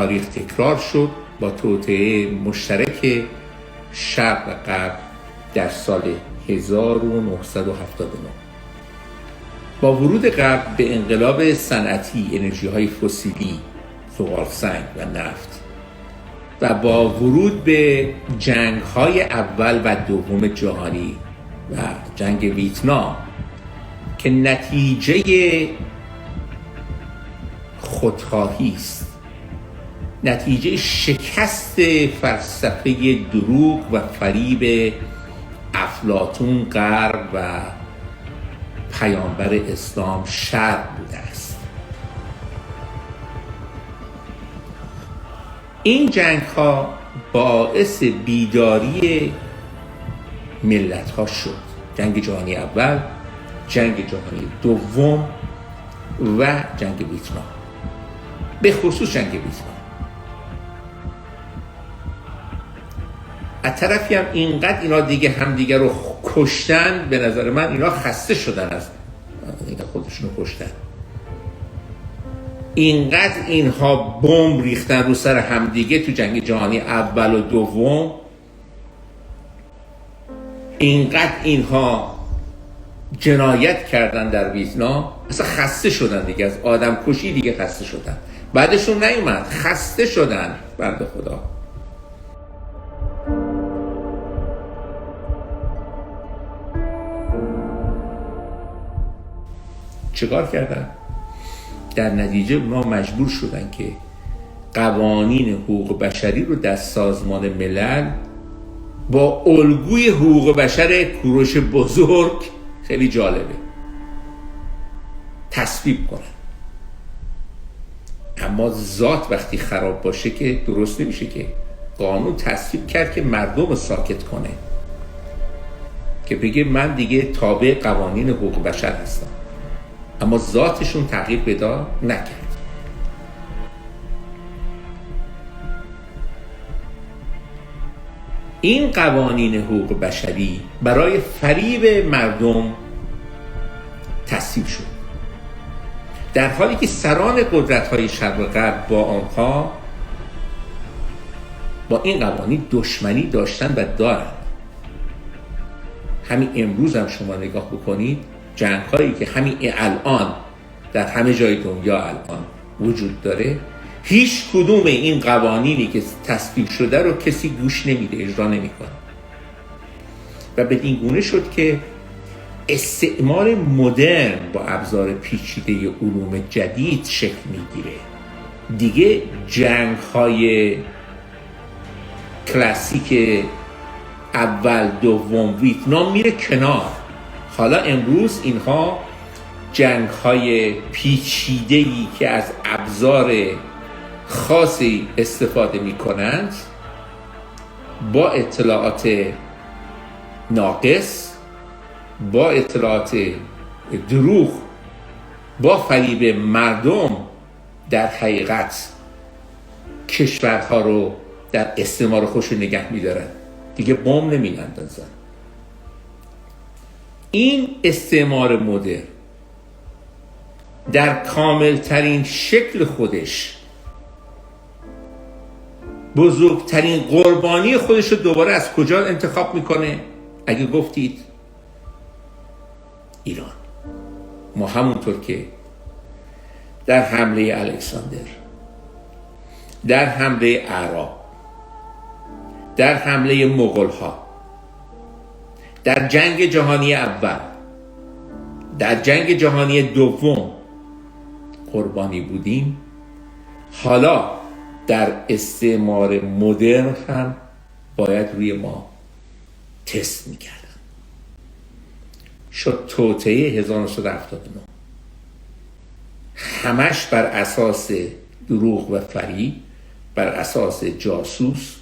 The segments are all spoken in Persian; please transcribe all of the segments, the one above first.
تاریخ تکرار شد با توطئه مشترک شرق و غرب در سال 1979. با ورود غرب به انقلاب صنعتی، انرژی‌های فسیلی، زغال‌سنگ و نفت و با ورود به جنگ‌های اول و دوم جهانی و جنگ ویتنام که نتیجه خودخواهی است، نتیجه شکست فلسفه دروغ و فریب افلاطون غرب و پیامبر اسلام شرق بوده است. این جنگ ها باعث بیداری ملت ها شد. جنگ جهانی اول، جنگ جهانی دوم و جنگ ویتنام، به خصوص جنگ ویتنام. از طرفی هم اینقدر اینا دیگه همدیگه رو کشتن، به نظر من اینا خسته شدن از اینکه خودشون رو کشتن. اینقدر اینها بمب ریختن رو سر همدیگه تو جنگ جهانی اول و دوم، اینقدر اینها جنایت کردن در ویتنام، اصلا خسته شدن دیگه، از آدم کشی دیگه خسته شدن، بعدشون نیومد، خسته شدن بنده خدا. چیکار کردن؟ در نتیجه ما مجبور شدن که قوانین حقوق بشری رو در سازمان ملل با الگوی حقوق بشر کوروش بزرگ، خیلی جالبه، تصویب کنن. اما ذات وقتی خراب باشه که درست نمیشه که. قانون تصویب کرد که مردم رو ساکت کنه، که بگه من دیگه تابع قوانین حقوق بشر هستم، اما ذاتشون تغییر پیدا نکرد. این قوانین حقوق بشری برای فریب مردم تصویب شد، در حالی که سران قدرت‌های شرق و غرب با آنها با این قوانین دشمنی داشتن و دارن. همین امروز هم شما نگاه بکنید، جنگ‌هایی که همین الان در همه جای دنیا الان وجود داره، هیچ کدوم این قوانینی که تصویب شده رو کسی گوش نمیده، اجرا نمیکنه. و بدین گونه شد که استعمار مدرن با ابزار پیچیده علوم جدید شکل میگیره. دیگه جنگ‌های کلاسیک اول دوم ویتنام میره کنار. حالا امروز اینها جنگ‌های پیچیده‌ای که از ابزار خاصی استفاده می‌کنند، با اطلاعات ناقص، با اطلاعات دروغ، با فریب مردم، در حقیقت کشورها رو در استعمار خودشون نگه می‌دارن. دیگه بمب نمی‌اندازن. این استعمار مدرن در کاملترین شکل خودش بزرگترین قربانی خودش رو دوباره از کجا انتخاب میکنه؟ اگه گفتید ایران. ما همونطور که در حمله الکساندر، در حمله اعراب، در حمله مغول‌ها، در جنگ جهانی اول، در جنگ جهانی دوم قربانی بودیم، حالا در استعمار مدرن هم باید روی ما تست میکردن. شد توطئه 1979 همش بر اساس دروغ و فریب، بر اساس جاسوس،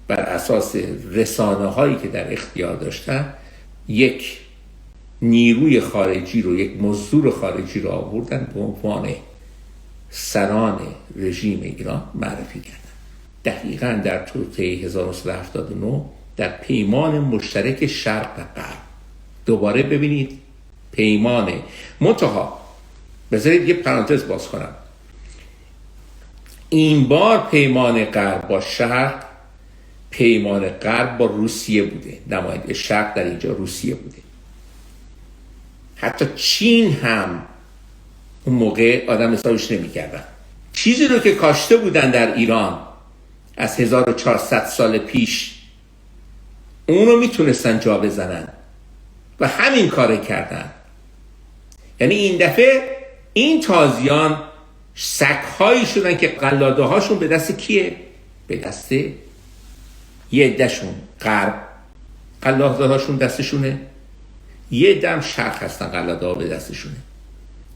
بر اساس رسانه هایی که در اختیار داشتن، یک نیروی خارجی رو، یک مزدور خارجی رو آوردن به عنوان سران رژیم ایران معرفی کردن. دقیقاً در توطئه 1979 در پیمان مشترک شرق و غرب، دوباره ببینید پیمان منتها، بذارید یه پرانتز باز کنم، این بار پیمان غرب با شرق، پیمان غرب با روسیه بوده، نماینده شرق در اینجا روسیه بوده. حتی چین هم اون موقع آدم حسابش نمی کردن. چیزی رو که کاشته بودن در ایران از 1400 سال پیش، اونو میتونستن جا بزنن و همین کار کردن. یعنی این دفعه این تازیان سگ‌هایی شدن که قلاده هاشون به دست کیه؟ به دست یه عده‌شون غرب، قلاده هاشون دستشونه، یه دم شرق هستن قلاده ها به دستشونه،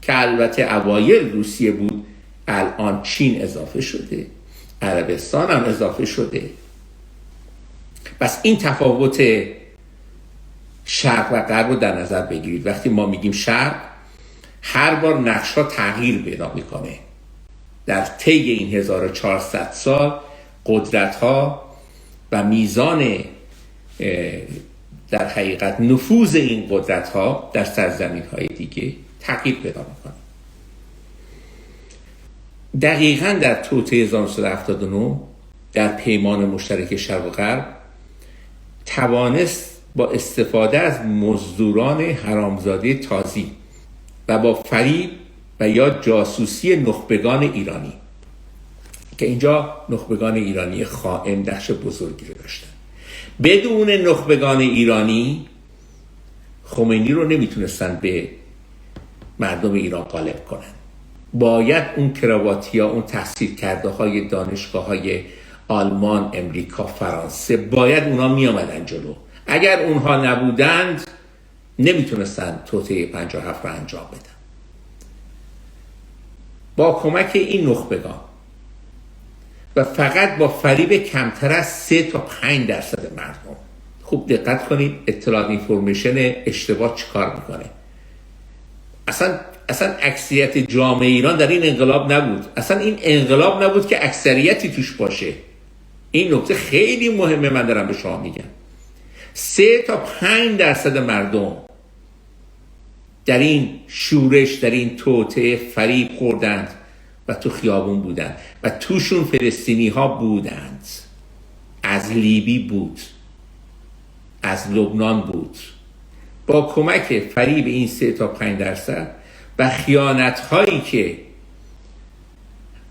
که البته اوایل روسیه بود، الان چین اضافه شده، عربستان هم اضافه شده. پس این تفاوت شرق و غرب رو در نظر بگیرید. وقتی ما میگیم شرق، هر بار نقش‌ها تغییر پیدا میکنه. در طی این 1400 سال قدرت‌ها و میزان در حقیقت نفوذ این قدرت‌ها در سرزمین‌های دیگه تغییر پیدا میکنه. دقیقاً در توطئه 1979 در پیمان مشترک شرق و غرب توانست با استفاده از مزدوران حرامزاده تازی و با فریب و یا جاسوسی نخبگان ایرانی، که اینجا نخبگان ایرانی خائن نقش بزرگی رو داشتن. بدون نخبگان ایرانی خمینی رو نمیتونستن به مردم ایران غالب کنن. باید اون کراواتیا، اون تحصیل کرده های دانشگاه های آلمان، امریکا، فرانسه، باید اونا می آمدن جلو. اگر اونها نبودند نمیتونستن توطئه 57 رو انجام بدن. با کمک این نخبگان و فقط با فریب کمتر از 3 تا 5% مردم. خوب دقت کنید اطلاعات اینفورمیشن اشتباه چیکار میکنه. اصلا اکثریت جامعه ایران در این انقلاب نبود. اصلا این انقلاب نبود که اکثریتی توش باشه. این نکته خیلی مهمه، من دارم به شما میگم. 3 تا 5% مردم در این شورش، در این توطئه فریب خوردند و تو خیابون بودند و توشون فلسطینی ها بودند. از لیبی بود، از لبنان بود. با کمک فریب این 3 تا 5% و خیانت هایی که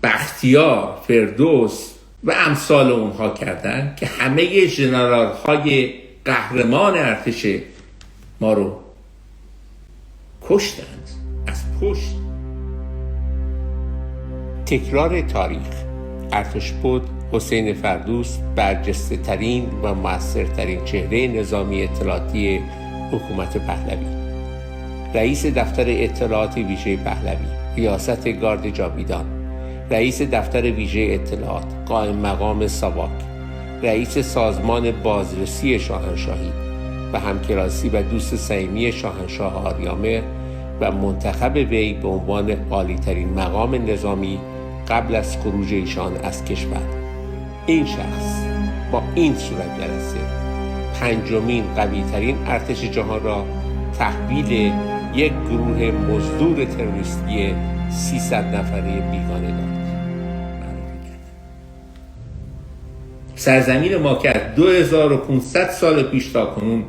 بختیار، فردوس و امثال اونها کردن، که همه ژنرال های قهرمان ارتش ما رو کشتند از پشت. تکرار تاریخ. ارتشبد حسین فردوس برجسته ترین و مؤثرترین چهره نظامی اطلاعاتی حکومت پهلوی، رئیس دفتر اطلاعات ویژه پهلوی، ریاست گارد جاویدان، رئیس دفتر ویژه اطلاعات، قائم مقام ساواک، رئیس سازمان بازرسی شاهنشاهی و همکلاسی و دوست صمیمی شاهنشاه آریامر و منتخب وی به عنوان عالی‌ترین مقام نظامی قبل از خروج ایشان از کشور. این شخص با این صورت جلسه 5مین قوی‌ترین ارتش جهان را تحویل یک گروه مزدور تروریستی 300 نفره بیگانه داد. سرزمین ما که 2500 سال پیش تا کنون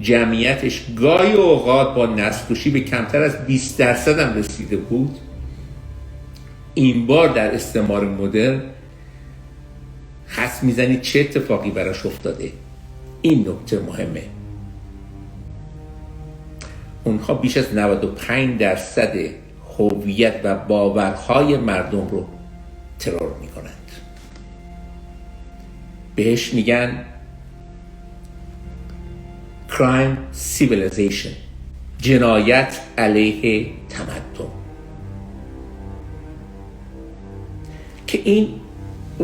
جمعیتش گاهی اوقات با نسل‌کشی به کمتر از 20% هم رسیده بود، این بار در استعمار مدرن حدس میزنید چه اتفاقی براش افتاده. این نکته مهمه. اونها بیش از 95% هویت و باورهای مردم رو ترور میکنند. بهش میگن crime civilization، جنایت علیه تمدن، که این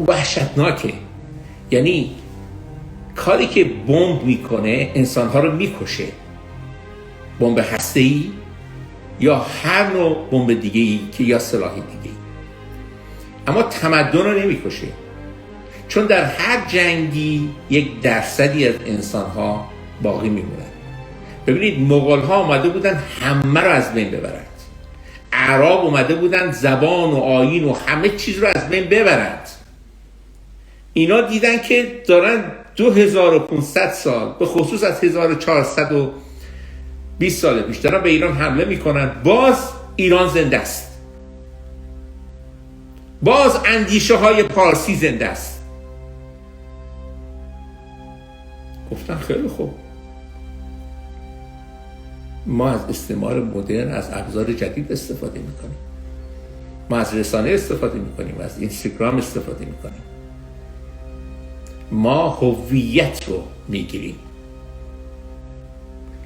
وحشتناکه. یعنی کاری که بمب میکنه انسانها رو میکشه، بمب هسته‌ای یا هر نوع بمب دیگه‌ای که یا سلاح دیگه‌ای، اما تمدن رو نمیکشه، چون در هر جنگی 1% از انسانها باقی میمونن. ببینید مغول‌ها آمده بودن همه رو از بین ببرند، اعراب اومده بودن زبان و آیین و همه چیز رو از بین ببرند. اینا دیدن که دارن 2500 سال به خصوص از 1420 سال پیش دارن به ایران حمله میکنن، باز ایران زنده است، باز اندیشه های پارسی زنده است. گفتن خیلی خوب، ما از استعمار مدرن، از ابزار جدید استفاده میکنیم، ما از رسانه استفاده میکنیم، از اینستاگرام استفاده میکنیم، ما هویت رو میگیریم.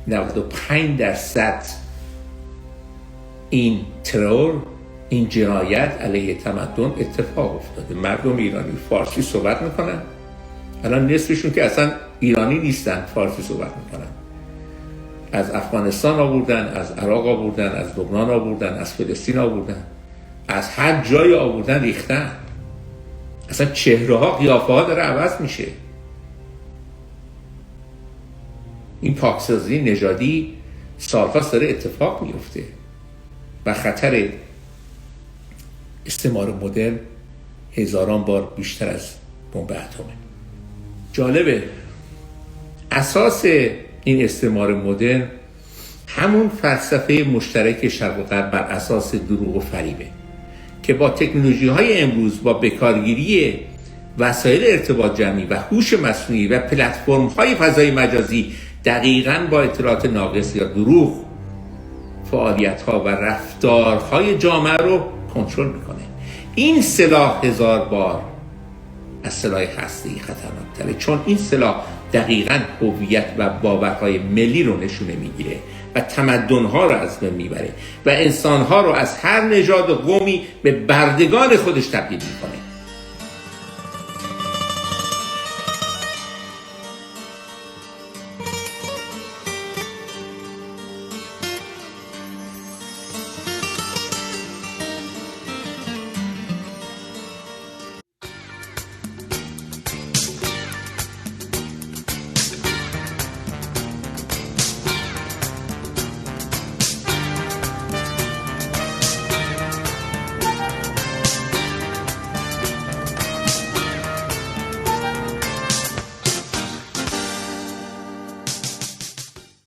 95% این ترور، این جنایت علیه تمدن اتفاق افتاده. مردم ایرانی فارسی صحبت میکنن، الان نصفشون که اصلا ایرانی نیستن فارسی صحبت میکنن. از افغانستان آوردن، از عراق آوردن، از لبنان آوردن، از فلسطین آوردن، از هر جای آوردن ریختن. اصلا چهره ها، قیافه ها داره عوض میشه. این پاکسازی نژادی سالهاست داره اتفاق میفته و خطر استعمار مدرن هزاران بار بیشتر از بمب اتمه. جالبه، اساس این استعمار مدرن همون فلسفه مشترک شرق و غرب بر اساس دروغ و فریبه که با تکنولوژی های امروز، با بکارگیری وسایل ارتباط جمعی و هوش مصنوعی و پلتفرم های فضای مجازی، دقیقاً با اطلاعات ناقص یا دروغ فعالیت ها و رفتارهای جامعه رو کنترل میکنه. این سلاح 1000 بار از سلاح هسته‌ای خطرناک‌تره، چون این سلاح دقیقاً هویت و باورهای ملی رو نشونه میگیره و تمدن‌ها رو از بین میبره و انسان‌ها رو از هر نژاد و قومی به بردگان خودش تبدیل میکنه.